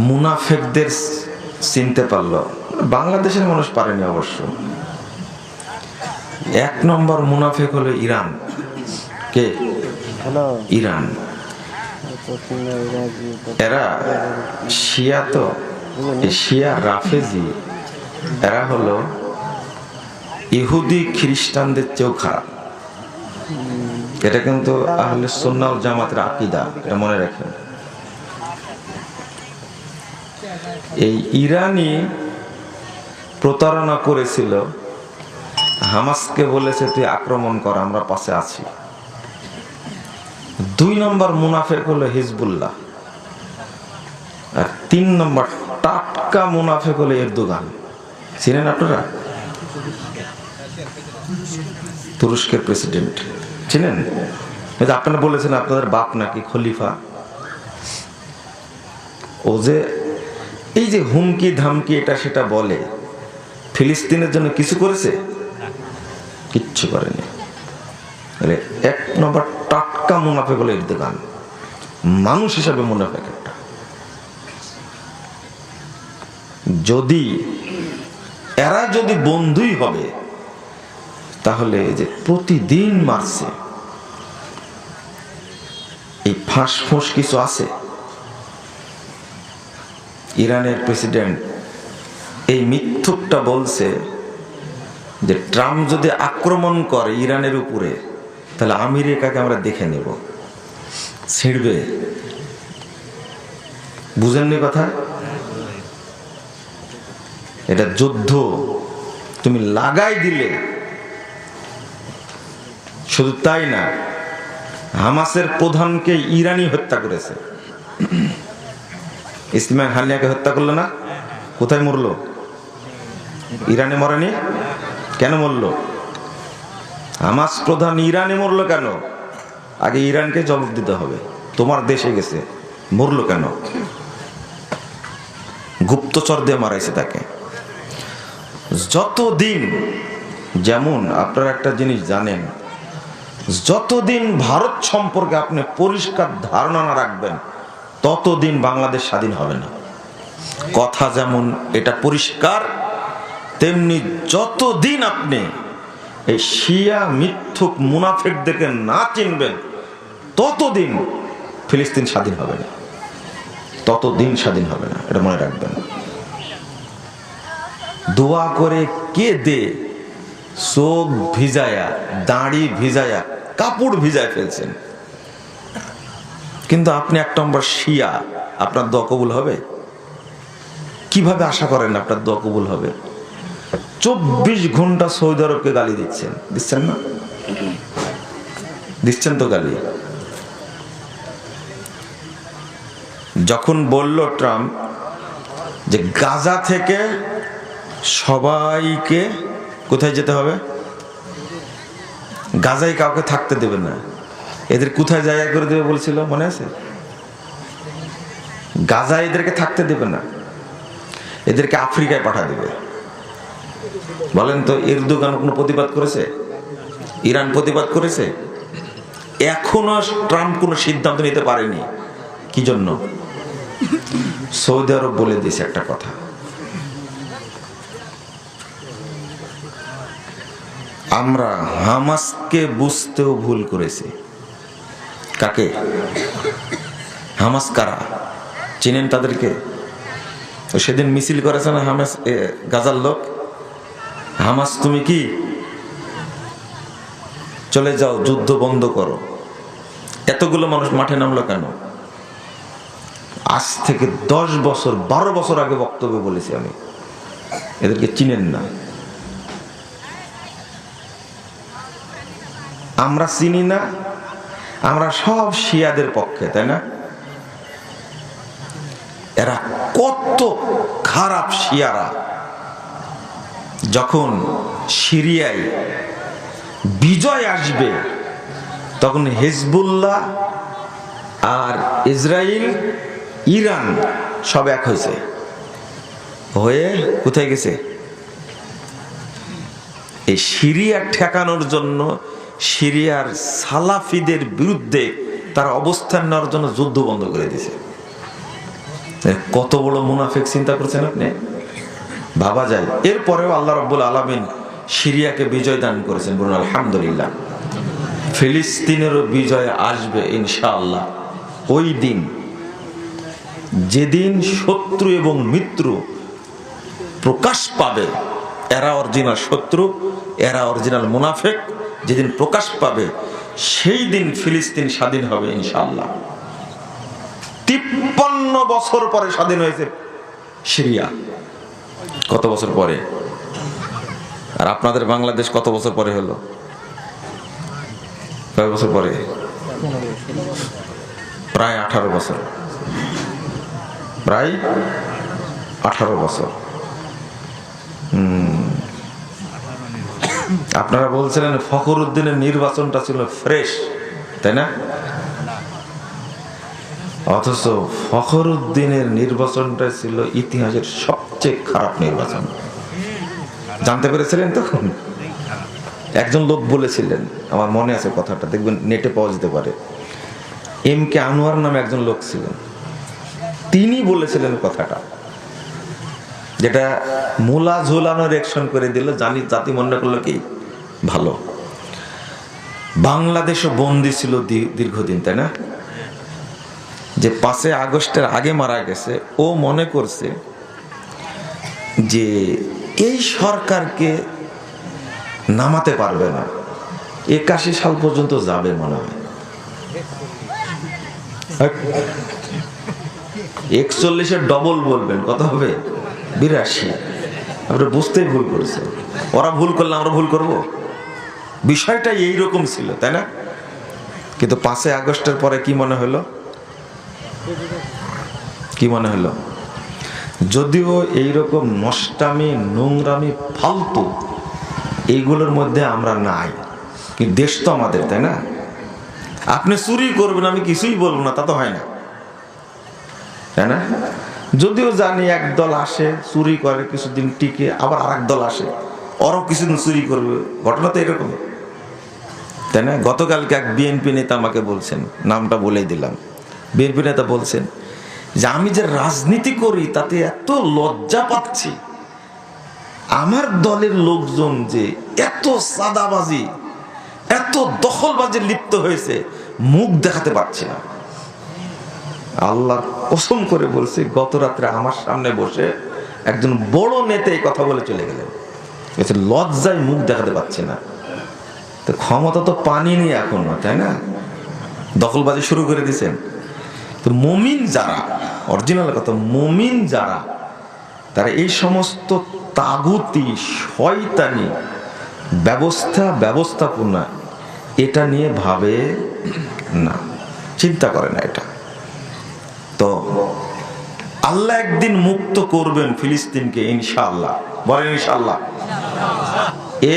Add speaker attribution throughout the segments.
Speaker 1: মুনাফেকদের চিনতে পারলো, বাংলাদেশের মানুষ পারেনি অবশ্য। এক নম্বর মুনাফেক হলো ইরান। কে? ইরান। এরা শিয়া, তো শিয়া রাফেজি, এরা হলো ইহুদি খ্রিস্টানদের চেয়েও খারাপ। এটা কিন্তু আহলে সুন্নাহ ওয়াল জামাতের আকীদা, এটা মনে রাখেন। এই ইরানি প্রতারণা করেছিল, হামাসকে বলেছে তুই আক্রমণ কর, আমরা পাশে আছি। 2 নম্বর মুনাফেক হলো হিজবুল্লাহ। আর 3 নম্বর টাটকা মুনাফেক হলো এরদোগান। চিনেন আপনারা? তুরস্কের প্রেসিডেন্ট চিনেন? আপনারা বলেছেন আপনাদের বাপ নাকি খলিফা। ও যে এই যে হুমকি ধামকি এটা সেটা বলে, ফিলিস্তিনের জন্য কিছু করেছে? কিচ্ছু করেনি। 1 নম্বর টাটকা মুনাফেক হলো এরদোগান, মানুষ হিসাবে মুনাফেক একটা। এরা যদি বন্ধুই হবে তাহলে যে প্রতিদিন মারছে, এই ফাঁস ফোঁস কিছু আছে? ইরানের প্রেসিডেন্ট এই মিথ্যুকটা বলছে যে ট্রাম্প যদি আক্রমণ করে ইরানের উপরে, তাহলে আমেরিকাকে আমরা দেখে নেব, ছিঁড়বে। বুঝেননি কথা? এটা যুদ্ধ, তুমি লাগাই দিলে। শুধু তাই না, হামাসের প্রধানকে ইরানি হত্যা করেছে। ইসমাইল হানিয়াকে হত্যা করলো না? কোথায় মরলো? ইরানে মরেনি। কেন মরলো? হামাস প্রধান ইরানে মরলো কেন? আগে ইরানকে জবাব দিতে হবে, তোমার দেশে গেছে, মরলো কেন? গুপ্তচর দিয়ে মারাইছে তাকে। যতদিন, যেমন আপনারা একটা জিনিস জানেন, যতদিন ভারত সম্পর্কে আপনি পরিষ্কার ধারণা না রাখবেন, ততদিন বাংলাদেশ স্বাধীন হবে না। কথা যেমন এটা পরিষ্কার, তেমনি যতদিন আপনি এই শিয়া মিথ্যুক মুনাফিকদেরকে না চিনবেন, ততদিন ফিলিস্তিন স্বাধীন হবে না, ততদিন স্বাধীন হবে না, এটা মনে রাখবেন। দোয়া করে কে দে, চোখ ভিজায়া, দাড়ি ভিজায়া, কাপড় ভিজায় ফেলছেন, কিন্তু আপনি 1 নম্বর শিয়া, আপনার দোয়া কবুল হবে? কিভাবে আশা করেন আপনার দোয়া কবুল হবে? 24 ঘন্টা সৌদি আরবকে গালি দিচ্ছেন না? দিচ্ছেন তো গালি। যখন বলল ট্রাম্প যে গাজা থেকে সবাইকে কোথায় যেতে হবে, গাজায় কাউকে থাকতে দেবে না, এদের কোথায় জায়গা করে দেবে বলছিল, মনে আছে? গাজায় এদেরকে থাকতে দেবে না, এদেরকে আফ্রিকায় পাঠা দেবে। বলেন তো, এরদোগান কোনো প্রতিবাদ করেছে? ইরান প্রতিবাদ করেছে? এখনো ট্রাম্প কোনো সিদ্ধান্ত নিতে পারেনি। কি জন্য? সৌদি আরব বলে দিয়েছে একটা কথা, আমরা হামাসকে বুঝতেও ভুল করেছি। কাকে? হামাস কারা? চিনেন তাদেরকে? সেদিন মিছিল করেছে না হামাস, গাজার লোক। হামাস তুমি কি? চলে যাও, যুদ্ধ বন্ধ করো। এতগুলো মানুষ মাঠে নামলো কেন? আজ থেকে 10 বছর 12 বছর আগে বক্তব্য বলেছি আমি, এদেরকে চিনেন না। আমরা চিনি না, আমরা সব শিয়াদের পক্ষে, তাই না? এরা কত খারাপ শিয়ারা। যখন সিরিয়ায় বিজয় আসবে, তখন হিজবুল্লাহ আর ইসরায়েল, ইরান সব এক হয়ে কোথায় গেছে? এই সিরিয়া ঠেকানোর জন্য, সিরিয়ার সালাফিদের বিরুদ্ধে তারা অবস্থান নেওয়ার জন্য যুদ্ধ বন্ধ করে দিয়েছে। কত বড় মুনাফিক চিন্তা করছেন আপনি, ভাবা যায়। এরপরেও আল্লাহ রাব্বুল আলামিন সিরিয়াকে বিজয় দান করেছেন, বলুন আলহামদুলিল্লাহ। ফিলিস্তিনেরও বিজয় আসবে ইনশাআল্লাহ। ওই দিন, যেদিন শত্রু এবং মিত্র প্রকাশ পাবে, এরা অরিজিনাল শত্রু, এরা অরিজিনাল মুনাফিক, যেদিন প্রকাশ পাবে সেই দিন ফিলিস্তিন স্বাধীন হবে ইনশাআল্লাহ। 53 বছর পরে স্বাধীন হয়েছে সিরিয়া। কত বছর পরে? আর আপনাদের বাংলাদেশ কত বছর পরে হলো? কয় বছর পরে? প্রায় 18 বছর, প্রায় 18 বছর। আপনারা বলছিলেন ফখরুদ্দিনের নির্বাচনটা ছিল ফ্রেশ, তাই না? অথচ ফখরুদ্দিনের নির্বাচনটা ছিল ইতিহাসের সবচেয়ে খারাপ নির্বাচন। জানতে পেরেছিলেন তখন? একজন লোক বলেছিলেন, আমার মনে আছে কথাটা, দেখবেন নেটে পাওয়া যেতে পারে। MK আনোয়ার নামে একজন লোক ছিলেন, তিনি বলেছিলেন কথাটা, যেটা মূলা ঝোলানোর অ্যাকশন করে দিল। জাতি মনে করলো কি ভালো। বাংলাদেশও বন্দী ছিল দীর্ঘদিন, তাই না? যে 5 আগস্টের আগে মারা গেছে, ও মনে করছে যে এই সরকারকে নামাতে পারবে না, 81 সাল পর্যন্ত যাবে মনে হয়। 41-এর ডবল বলবেন, কত হবে? 82। আমরা বুঝতেই ভুল করেছে। ওরা ভুল করলে আমরা ভুল করব? বিষয়টা এইরকম ছিল, তাই না? কিন্তু 5 আগস্টের পরে কি মনে হলো? কি মনে হলো? যদিও এইরকম নষ্টামি, নোংরামি, ফালতু এইগুলোর মধ্যে আমরা নাই, কিন্তু দেশ তো আমাদের, তাই না? আপনি চুরি করবেন, আমি কিছুই বলবো না, তা তো হয় না, তাই না? যদিও জানি একদল আসে চুরি করে, কিছুদিন টিকে, আবার আরেক দল আসে, ওরও কিছুদিন চুরি করবে। ঘটনা তো এরকম, তাই না? গতকালকে এক বিএনপি নেতা আমাকে বলছেন, নামটা বলেই দিলাম, বিএনপি নেতা বলছেন যে আমি যে রাজনীতি করি তাতে এত লজ্জা পাচ্ছি, আমার দলের লোকজন যে এত সাদাবাজি, এত দখলবাজি লিপ্ত হয়েছে, মুখ দেখাতে পারছি না। আল্লাহর কসম করে বলছি, গত রাত্রে আমার সামনে বসে একজন বড় নেতা এই কথা বলে চলে গেলেন, লজ্জায় মুখ দেখাতে পারছি না। তো ক্ষমতা তো পানি নেই এখন, তাই না? দখলবাজি শুরু করে দিয়েছেন। তো মুমিন যারা, অরিজিনাল কথা, মুমিন যারা, তারা এই সমস্ত তাগুতি, শয়তানি ব্যবস্থাপনা এটা নিয়ে ভাবে না, চিন্তা করে না এটা। তো আল্লাহ একদিন মুক্ত করবেন ফিলিস্তিনকে ইনশাআল্লাহ, বলেন ইনশাআল্লাহ।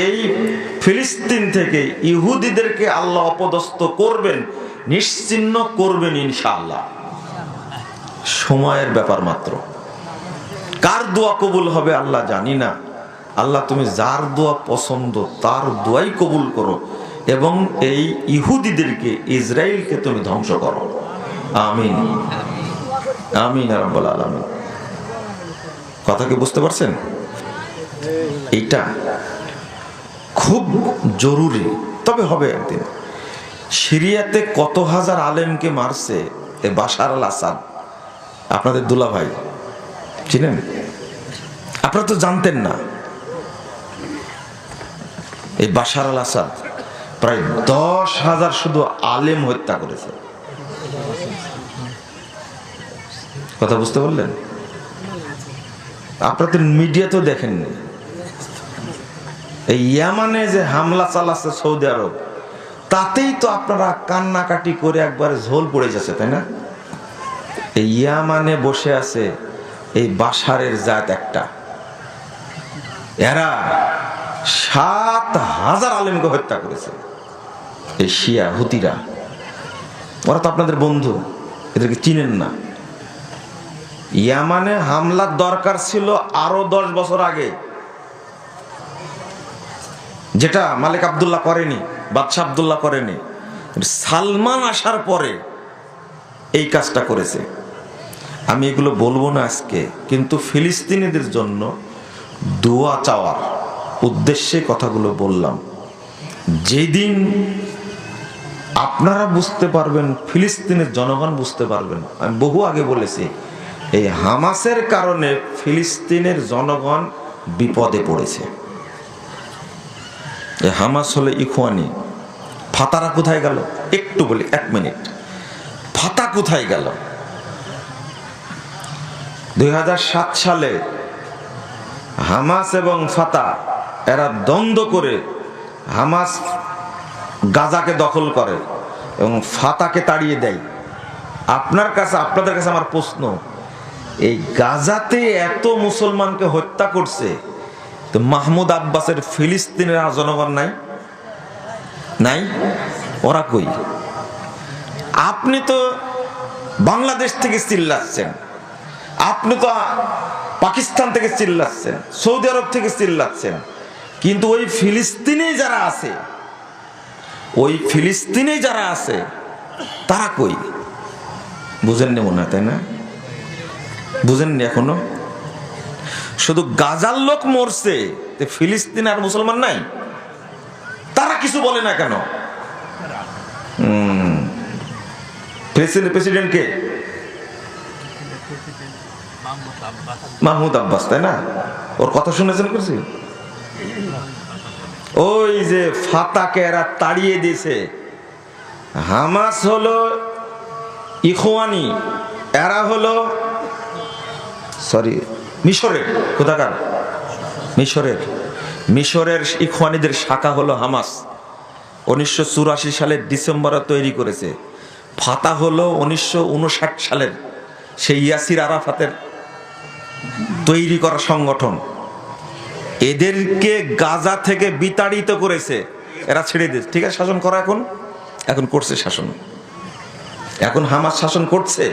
Speaker 1: এই ফিলিস্তিন থেকে ইহুদিদেরকে আল্লাহ অপদস্থ করবেন, নিশ্চিহ্ন করবেন ইনশাআল্লাহ। সময়ের ব্যাপার মাত্র। কার দোয়া কবুল হবে আল্লাহ জানি না। আল্লাহ তুমি যার দোয়া পছন্দ তার দোয়াই কবুল করো, এবং এই ইহুদিদেরকে, ইসরায়েলকে তুমি ধ্বংস করো। আমিন আমিন ইয়া রাব্বাল আলামিন। কথা কি বুঝতে পারছেন? এইটা খুব জরুরি। তবে হবে একদিন। সিরিয়াতে কত হাজার আলেমকে মারছে এই বাশার আল আসাদ, আপনাদের দুলা ভাই, চিনেন? আপনারা তো জানতেন না। এই বাশার আল আসাদ প্রায় 10,000 শুধু আলেম হত্যা করেছে। কথা বুঝতে পারলেন? আপনারা তো মিডিয়া তো দেখেননি। এই ইয়ামানে যে হামলা চালাচ্ছে সৌদি আরব, তাতেই তো আপনারা কান্নাকাটি করে একবারে ঝোল পড়ে যাচ্ছে, তাই না? এই ইয়ামানে বসে আছে এই বাশারের জাত একটা, এরা 7,000 আলেমকে হত্যা করেছে। এই শিয়া হুতিরা, ওরা তো আপনাদের বন্ধু, এদেরকে চিনেন না। ইয়ামানে হামলার দরকার ছিল আরো 10 বছর আগে, যেটা মালিক আব্দুল্লাহ করেনি, বাদশাহ আব্দুল্লাহ করেনি। সালমান আসার পরে এই কাজটা করেছে। আমি এগুলো বলবো না আজকে, কিন্তু ফিলিস্তিনিদের জন্য দোয়া চাওয়ার উদ্দেশ্যে কথাগুলো বললাম। যেদিন আপনারা বুঝতে পারবেন, ফিলিস্তিনের জনগণ বুঝতে পারবেন, আমি বহু আগে বলেছি, এই হামাসের কারণে ফিলিস্তিনের জনগণ বিপদে পড়েছে। এই হামাস হলে ইখওয়ানি, ফাতারা কোথায় গেল একটু বলি, 1 মিনিট। ফাতা কোথায় গেল? 2007 সালে হামাস এবং ফাতা এরা দ্বন্দ্ব করে হামাস গাজাকে দখল করে এবং ফাতাকে তাড়িয়ে দেয়। আপনাদের কাছে আমার প্রশ্ন, এই গাজাতে এত মুসলমানকে হত্যা করছে, তো মাহমুদ আব্বাসের ফিলিস্তিনের জনগণ নাই? নাই? ওরা কই? আপনি তো বাংলাদেশ থেকে চিল্লাচ্ছেন, আপনি তো পাকিস্তান থেকে চিল্লাচ্ছেন, সৌদি আরব থেকে চিল্লাচ্ছেন, কিন্তু ওই ফিলিস্তিনে যারা আছে তারা কই? বুঝেননি মনে হয়, তাই না? বুঝেননি এখনো? শুধু গাজার লোক মরছে, ফিলিস্তিন আর মুসলমান নাই? তারা কিছু বলে না কেন? প্রেসিডেন্ট কে? মাহমুদ আব্বাস, তাই না? ওর কথা শুনেছেন? করছি ওই যে ফাতাকে এরা তাড়িয়ে দিয়েছে। হামাস হলো ইখওয়ানি, এরা হলো মিশরের কোথাকার? মিশরের ইখওয়ানিদের শাখা হলো হামাস। 1984 সালের ডিসেম্বরে তৈরি করেছে। ফাতা হলো 1959 সালের সেই ইয়াসির আরাফাতের তৈরি করা সংগঠন। এদেরকে গাজা থেকে বিতাড়িত করেছে, এরা ছেড়ে দিয়েছে। ঠিক আছে, শাসন করা এখন করছে শাসন। এখন হামাস শাসন করছে।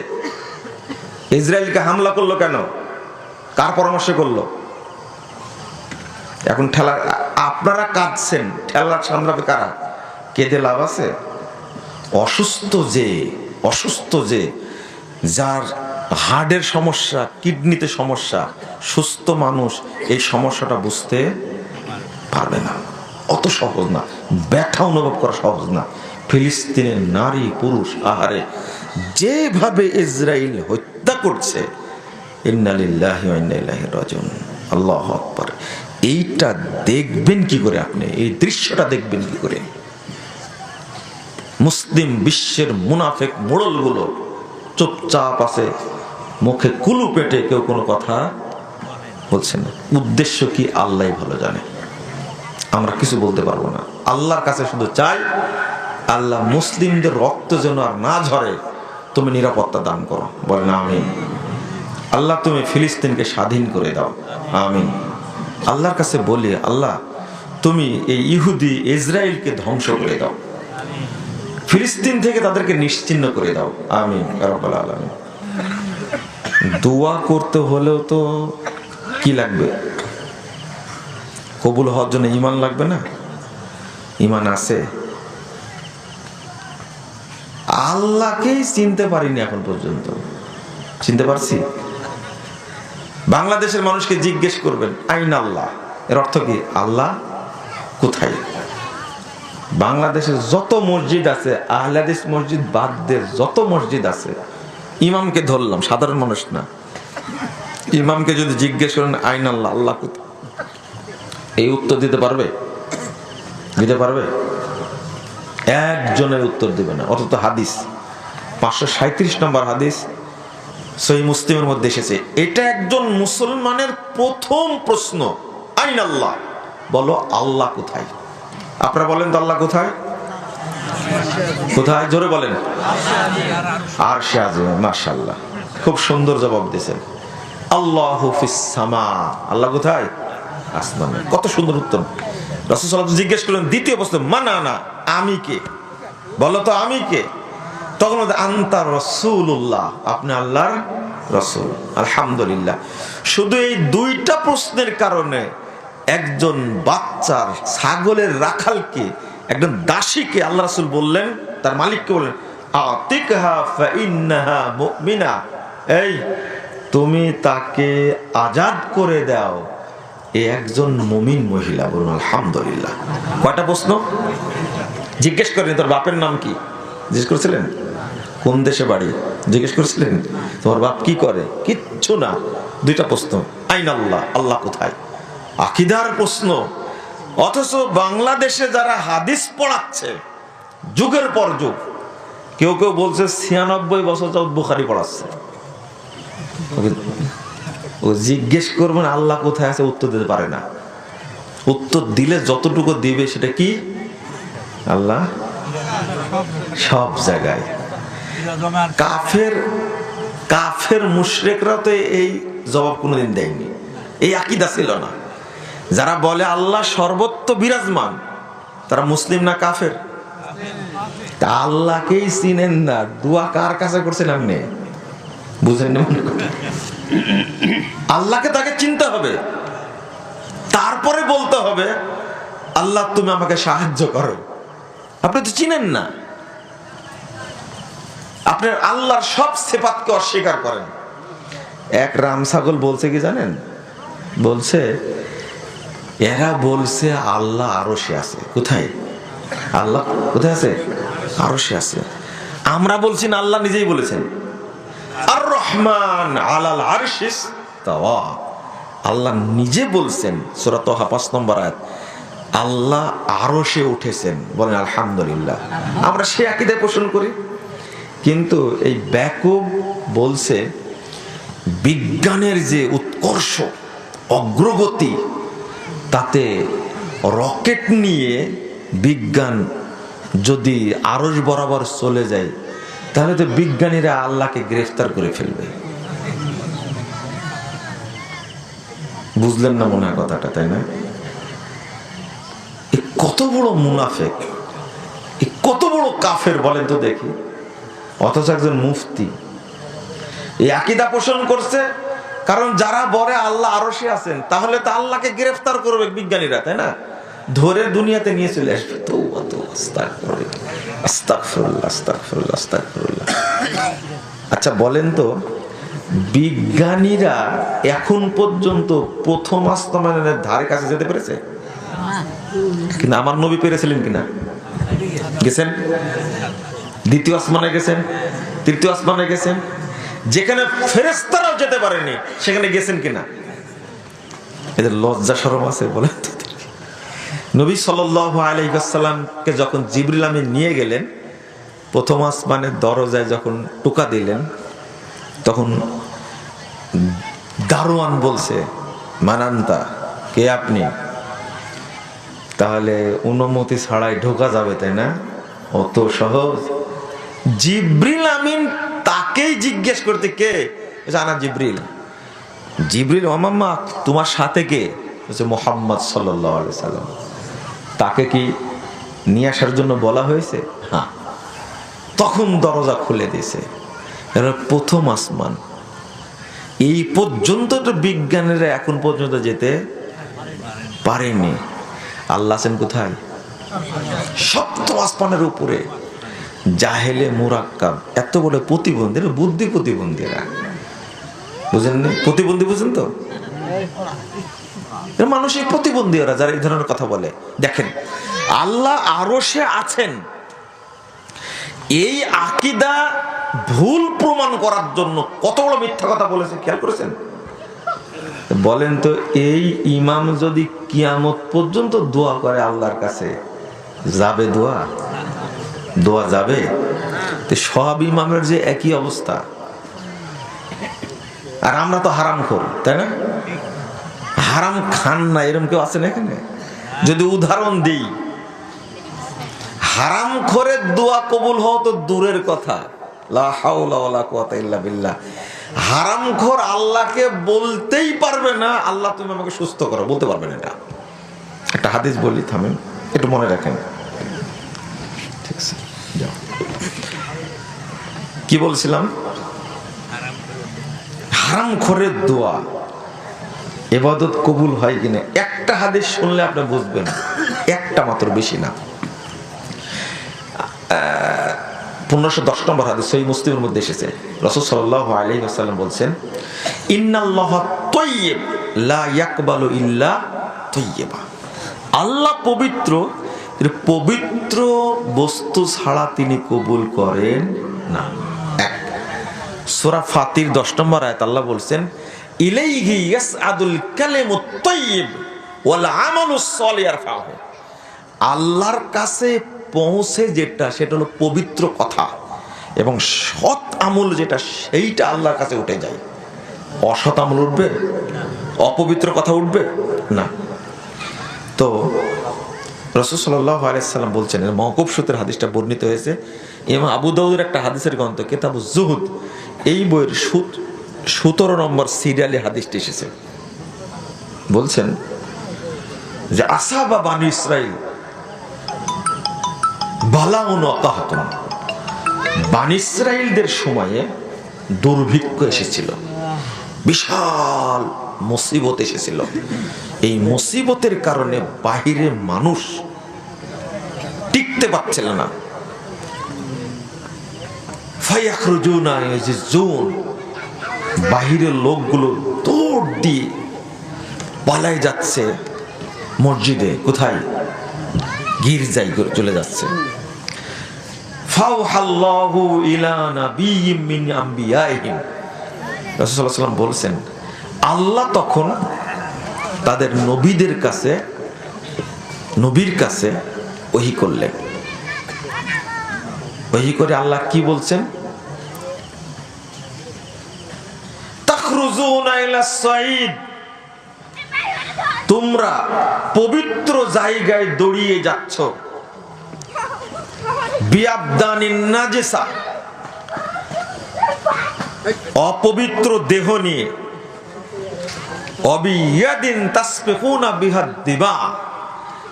Speaker 1: ইসরায়েলকে হামলা করলো কেন? কার পরামর্শ করলো? এখন আপনারা কাঁদছেন, ঠেলা সামলাবে কারা? কেঁদে লাভ আছে? অসুস্থ যে যার হার্টের সমস্যা, কিডনিতে সমস্যা, সুস্থ মানুষ এই সমস্যাটা বুঝতে পারবে না। অত সহজ না, ব্যথা অনুভব করা সহজ না। ফিলিস্তিনের নারী পুরুষ, আহারে যেভাবে ইসরায়েল হত্যা করছে, ইন্না লিল্লাহি ওয়া ইন্না ইলাইহি রাজিউন। আল্লাহু আকবার। এইটা দেখবেন কি করে? আপনি এই দৃশ্যটা দেখবেন কি করে? মুসলিম বিশ্বের মুনাফিক মোড়লগুলো চুপচাপ আছে, মুখে কুলু পেটে, কেউ কোনো কথা বলছে না। উদ্দেশ্য কি আল্লাহই ভালো জানে, আমরা কিছু বলতে পারবো না। আল্লাহর কাছে শুধু চাই, আল্লাহ মুসলিমদের রক্ত যেন আর না ঝরে, তুমি নিরাপত্তা দান করো। বলেন আমিন। আল্লাহ তুমি ফিলিস্তিনকে স্বাধীন করে দাও, আমিন। আল্লাহর কাছে বলি, আল্লাহ তুমি এই ইহুদি ইসরায়েলকে ধ্বংস করে দাও, ফিলিস্তিন থেকে তাদেরকে নিশ্চিহ্ন করে দাও, আমিন ইয়া রাব্বাল আলামিন। দোয়া করতে হলেও তো কি লাগবে? কবুল হওয়ার জন্য ঈমান লাগবে না? ঈমান আছে? আল্লাহকেই চিনতে পারিনি এখন পর্যন্ত। চিনতে পারছি? বাংলাদেশের মানুষকে জিজ্ঞেস করবেন আইন আল্লাহ, এর অর্থ কি? আল্লাহ কোথায়? বাংলাদেশের যত মসজিদ আছে, আহলে হাদিস মসজিদ বাদ দিয়ে যত মসজিদ আছে, ইমামকে ধরলাম, সাধারণ মানুষ না, ইমামকে যদি জিজ্ঞেস করেন আইন আল্লাহ, আল্লাহ কোথায়, এই উত্তর দিতে পারবে? দিতে পারবে? একজনের উত্তর দিবে না। অথচ হাদিস 537 নম্বর হাদিস সহিহ মুসলিমের মধ্যে এসেছে, এটা একজন মুসলমানের প্রথম প্রশ্ন, আইন আল্লাহ, বলো আল্লাহ কোথায়? আপনারা বলেন তো আল্লাহ কোথায়? কোথায়? জোরে বলেন। আরশে আজিম। মাশাআল্লাহ, খুব সুন্দর জবাব দিয়েছেন। আল্লাহু ফিস সামা, আল্লাহ কোথায়? আসমানে। কত সুন্দর উত্তর। রাসূল সাল্লাল্লাহু আলাইহি ওয়াসাল্লাম জিজ্ঞেস করলেন দ্বিতীয় প্রশ্ন, মান আনা, আমি কে? বলো তো আমি কে? তখন আনতা রাসূলুল্লাহ, আপনি আল্লাহর রাসূল। আলহামদুলিল্লাহ। শুধু এই দুইটা প্রশ্নের কারণে একজন বাচ্চার, ছাগলের রাখালকে, একজন দাসীকে আল্লাহ রাসূল বললেন, তার মালিককে বললেন, আতিকহা ফাইন্নাহা মুমিনা, এই তুমি তাকে আজাদ করে দাও, এ একজন মুমিন মহিলা। বলুন আলহামদুলিল্লাহ। কয়টা প্রশ্ন জিজ্ঞেস করেন? তোর বাপের নাম কি জিজ্ঞেস করেছিলেন? কোন দেশে বাড়ি জিজ্ঞেস করেছিলেন? তোমার বাপ কি করে? কিচ্ছু না। দুইটা প্রশ্ন, আইন আল্লাহ, আল্লাহ কোথায়? আকীদার প্রশ্ন। অথচ বাংলাদেশে যারা হাদিস পড়াচ্ছে যুগের পর যুগ, কেউ কেউ বলছে 96 বছর যাবত বুখারী পড়াচ্ছে। ও জিজ্ঞেস করবেন আল্লাহ কোথায় আছে, উত্তর দিতে পারে না। উত্তর দিলে যতটুকু দিবে সেটা কি? আল্লাহ সব জায়গায়। কাফের মুশরিকরা তো এই জবাব কোনোদিন দেয়নি, এই আকীদা ছিল না। যারা বলে আল্লাহ সর্বত্র বিরাজমান, তারা মুসলিম না কাফের? তা আল্লাহকেই চিনেন না, দোয়া কার কাছে করছেন আপনি? বুঝেন না? আল্লাহকে তাকে চিনতে হবে, তারপরে বলতে হবে আল্লাহ তুমি আমাকে সাহায্য করো। আপনি তো চিনেন না, আপনি আল্লাহর সব সিফাতকে অস্বীকার করেন। এক রাম ছাগল বলছে কি জানেন? বলছে এরা বলছে আল্লাহ আরশে আছে। কোথায়? আল্লাহ কোথায় আছে? আরশে আছে। আমরা বলছি না, আল্লাহ নিজেই বলেছেন আর রহমান আলাল আরশি ইস্তাওয়া। আল্লাহ নিজে বলছেন সূরা তাহা 5 নম্বর আয়াত, আল্লাহ আরশে উঠেছেন। বলেন আলহামদুলিল্লাহ। আমরা সে আকীদা পোষণ করি। কিন্তু এই ব্যাকুব বলছে বিজ্ঞানের যে উৎকর্ষ অগ্রগতি, তাতে রকেট নিয়ে বিজ্ঞান যদি আরশ বরাবর চলে যায়, তাহলে তো বিজ্ঞানীরা আল্লাহকে গ্রেফতার করে ফেলবে। বুঝলেন না মনে হয় কথাটা, তাই না? কত বড় মুনাফিক, কত বড় কাফের বলেন তো দেখি। অথচ একজন মুফতি এই আকীদা পোষণ করছে। কারণ যারা বলে আল্লাহ আরশে আছেন, তাহলে তো আল্লাহকে গ্রেফতার করবে বিজ্ঞানীরা, তাই না? ধরে দুনিয়াতে নিয়ে চলে আসবে। আচ্ছা বলেন তো, বিজ্ঞানীরা এখন পর্যন্ত প্রথম আসমানের ধারে কাছে যেতে পেরেছে? কিন্তু আমার নবী পেরেছিলেন কিনা? গেছেন? দ্বিতীয় আসমানে গেছেন, তৃতীয় আসমানে গেছেন। যেখানে ফেরেশতারাও যেতে পারেনি সেখানে গেছেন কিনা? এদের লজ্জা শরম আছে বলেন তো? নবী সাল্লাল্লাহু আলাইহি ওয়াসাল্লামকে যখন জিবরিল আমিন নিয়ে গেলেন, প্রথম আসমানের দরজায় যখন টোকা দিলেন, তখন দারোয়ান বলছে মানান্তা, কে আপনি? তাহলে অনুমতি ছাড়াই ঢোকা যাবে, তাই না? অত সহজ? জিবরিল আমিন তাকেই জিজ্ঞেস করতে, কে? জানা জিবরিল। জিবরিল, ওমাম্মা তোমার সাথে কে? বলছে মুহাম্মদ সাল্লাল্লাহু আলাইহি সাল্লাম। তাকে কি নিয়ে আসার জন্য বলা হয়েছে? হ্যাঁ। তখন দরজা খুলে দিয়েছে। এরা প্রথম আসমান। এই পর্যন্ত তো বিজ্ঞানীরা এখন পর্যন্ত যেতে পারেনি। আল্লাহ আছেন কোথায়? সপ্তম আসমানের উপরে। জাহেলে মুরাক্কাব, এত বড় প্রতিবন্ধী, বুদ্ধি প্রতিবন্ধীরা, বুঝেন না? প্রতিবন্ধী বুঝেন তো? মানুষের প্রতিবন্ধী ওরা, যারা এই ধরনের কথা বলে। দেখেন আল্লাহ আরশে আছেন, এই আকীদা ভুল প্রমাণ করার জন্য কত বড় মিথ্যা কথা বলেছে, খেয়াল করেছেন? বলেন তো, এই ইমাম যদি কিয়ামত পর্যন্ত দোয়া করে আল্লাহর কাছে, যাবে দোয়া? দোয়া যাবে? সব ইমামের যে একই অবস্থা। আর আমরা তো হারামখোর, তাই না? হারাম খান না এরকম কেউ আছেন এখানে? যদি উদাহরণ দিই, হারামখোরের দোয়া কবুল হওয়া তো দূরের কথা, লা হাওলা ওয়ালা কুওয়াতা ইল্লা বিল্লাহ। হারামখোর আল্লাহকে বলতেই পারবে না আল্লাহ তুমি আমাকে সুস্থ করো, বলতে পারবে না। এটা একটা হাদিস বলি, থামেন একটু মনে রাখেন। ঠিক আছে, যাও। কি বলছিলাম? হারামখোরের দোয়া ইবাদত কবুল হয় কিনা একটা হাদিস শুনলে আপনি বুঝবেন। একটা মাত্র, বেশি না। 1510 নম্বর হাদিস সহিহ মুসলিমের মধ্যে এসেছে। রাসূল সাল্লাল্লাহু আলাইহি ওয়াসাল্লাম বলছেন, ইন্নাল্লাহা তাইয়্যিব লা ইয়াকবালু ইল্লা তাইয়্যিবা। আল্লাহ পবিত্র, পবিত্র বস্তু ছাড়া তিনি কবুল করেন না। সূরা ফাতির 10 নম্বর আয়াত আল্লাহ বলছেন, ইলাইহি ইয়াসআদুল কালিমুত তাইয়্যিব ওয়াল আমালুস সালিহ ইয়ারফাহু। আল্লাহর কাছে পৌঁছে যেটা, সেটা হলো পবিত্র কথা, এবং সৎ আমল যেটা, সেইটা আল্লাহর কাছে উঠে যায়। অসৎ আমল উঠবে? অপবিত্র কথা উঠবে না। তো রাসূল সাল্লাল্লাহু আলাইহি সাল্লাম বলছেন, মওকুফ সূত্রে হাদিসটা বর্ণিত হয়েছে। ইমাম আবু দাউদের একটা হাদিসের গ্রন্থ কিতাবুজ জুহুদ, এই বইয়ের 17 নম্বর সিরিয়ালে হাদিসটি এসেছে। বলছেন যে আসহাবা বানী ইসরাইল বালাউন ওয়াকাহাতুন, বানী ইসরাইলদের সময়ে দুর্ভিক্ষ এসেছিল, বিশাল মুসিবত এসেছিল। এই মুসিবতের কারণে বাহিরে মানুষ টিকতে পারছিল না। ফায়াখরুজুনা ইয়াজিজুন, বাহিরের লোকগুলো দৌড় দিয়ে পালায় যাচ্ছে মসজিদে, কোথায়? গির্জায় চলে যাচ্ছে। ফাওহাল্লাহু ইলা নাবিয়্যিম মিন আমবিয়াইহিম, রাসূল সাল্লাল্লাহু আলাইহি ওয়াসাল্লাম বলেছেন, আল্লাহ তখন তাদের নবীর কাছে ওহী করলেন। ওহী করে আল্লাহ কি বলছেন? তাখরুজুনা ইলাস সাইদ, তোমরা পবিত্র জায়গায় দৌড়িয়ে যাচ্ছ। বিআবদানিন নাজিসা, অপবিত্র দেহ নিয়ে। অবিয়াদিন তাসফিকুনা বিহাদ দিবা,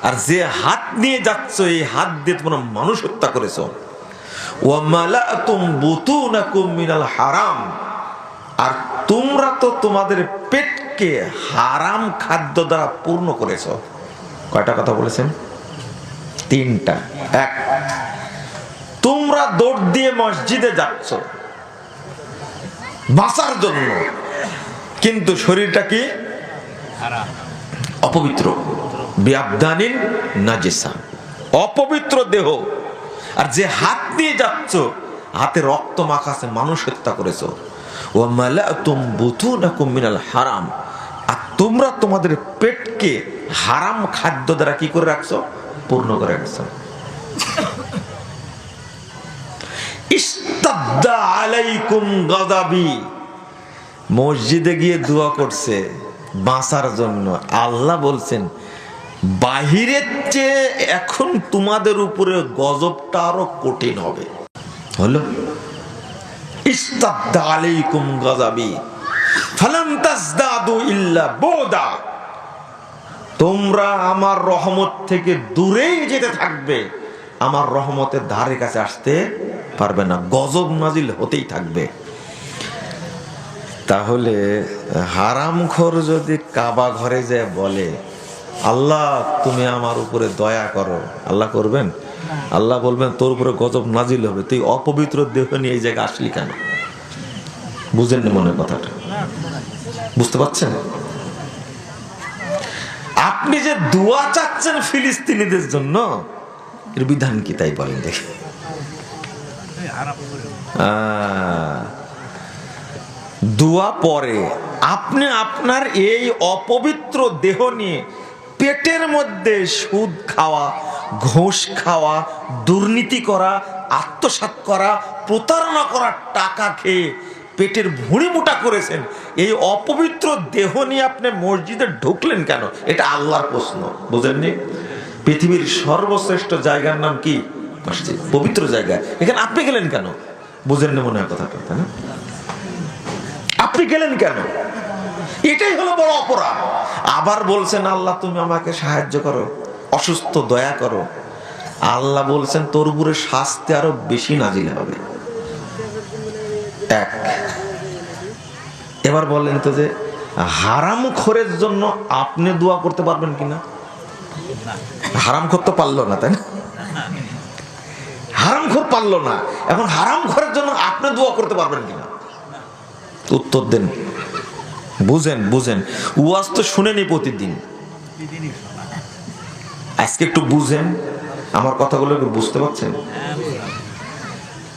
Speaker 1: আর যে হাত নিয়ে যাচ্ছ, এই হাত দিয়ে তোমরা মানুষ হত্যা করেছো। ওয়া মালাতুম বুতুনাকুম মিনাল হারাম, আর তোমরা তো তোমাদের পেটকে হারাম খাদ্য দ্বারা পূর্ণ করেছো। কয়টা কথা বলেছেন? 3টা। এক, তোমরা দৌড় দিয়ে মসজিদে যাচ্ছ বাঁচার জন্য, কিন্তু শরীরটা কি? অপবিত্র। বিআবদানিন নাজিসা, অপবিত্র দেহ। আর যে হাত দিয়ে যাচ্ছ, হাতে রক্ত মাখা আছে, মানুষ হত্যা করেছো। ওয়া মালাতুম বুতুনাকুম মিনাল হারাম, আর তোমরা তোমাদের পেটকে হারাম খাদ্য দ্বারা কি করে রাখছো? পূর্ণ করে রাখছো। ইস্তাদ্দা আলাইকুম গাযাবি, মসজিদে গিয়ে দোয়া করছে বাঁচার জন্য। আল্লাহ বলছেন, বাহিরের চেয়ে এখন তোমাদের উপরে গজবটা আরো কঠিন হবে। হলো ইস্তাদ্দা আলাইকুম গাযাবি ফালাম তাজদাদু ইল্লা বুদা, তোমরা আমার রহমত থেকে দূরেই যেতে থাকবে, আমার রহমতের ধারে কাছে আসতে পারবে না, গজব নাজিল হতেই থাকবে। তাহলে হারামখোর যদি কাবা ঘরে যে বলে, আল্লাহ তুমি আমার উপরে দয়া করো, আল্লাহ করবেন? আল্লাহ বলবেন তোর উপরে গজব নাজিল হবে। তুই অপবিত্র দেহ নিয়ে এই জায়গায় আসলি কেন? বুঝেননি মনে কথাটা? বুঝতে পারছেন? আপনি যে দোয়া চাচ্ছেন ফিলিস্তিনিদের জন্য, এর বিধান কি তাই বলেন দেখি। দোয়া পরে, আপনি আপনার এই অপবিত্র দেহ নিয়ে পেটের মধ্যে সুদ খাওয়া, ঘুষ খাওয়া, দুর্নীতি করা, আত্মসাৎ করা, প্রতারণা করা, টাকা খেয়ে পেটের ভুঁড়ি মোটা করেছেন। এই অপবিত্র দেহ নিয়ে আপনি মসজিদে ঢুকলেন কেন? এটা আল্লাহর প্রশ্ন। বুঝেননি? পৃথিবীর সর্বশ্রেষ্ঠ জায়গার নাম কি? মসজিদ, পবিত্র জায়গা। এখানে আপনি গেলেন কেন? বুঝেননি মনে হয় কথাটা, তাই না? আপনি গেলেন কেন? এটাই হলো বড় অপরাধ। আবার বলছেন, আল্লাহ তুমি আমাকে সাহায্য করো, অসুস্থ দয়া করো। আল্লাহ বলছেন তোর উপরে শাস্তি আরো বেশি নাজিল হবে। এক, এবার বললেন তো যে হারামখোরের জন্য আপনি দোয়া করতে পারবেন কিনা? হারামখোর তো পারলো না, তাই না? হারামখোর পারলো না, এখন হারামখোরের জন্য আপনি দোয়া করতে পারবেন কিনা? উত্তর দেন। বুঝেন বুঝেন, ওয়াজ তো শুনেনি প্রতিদিন, আজকে একটু বুঝেন, আমার কথাগুলো একটু বুঝতে পারছেন?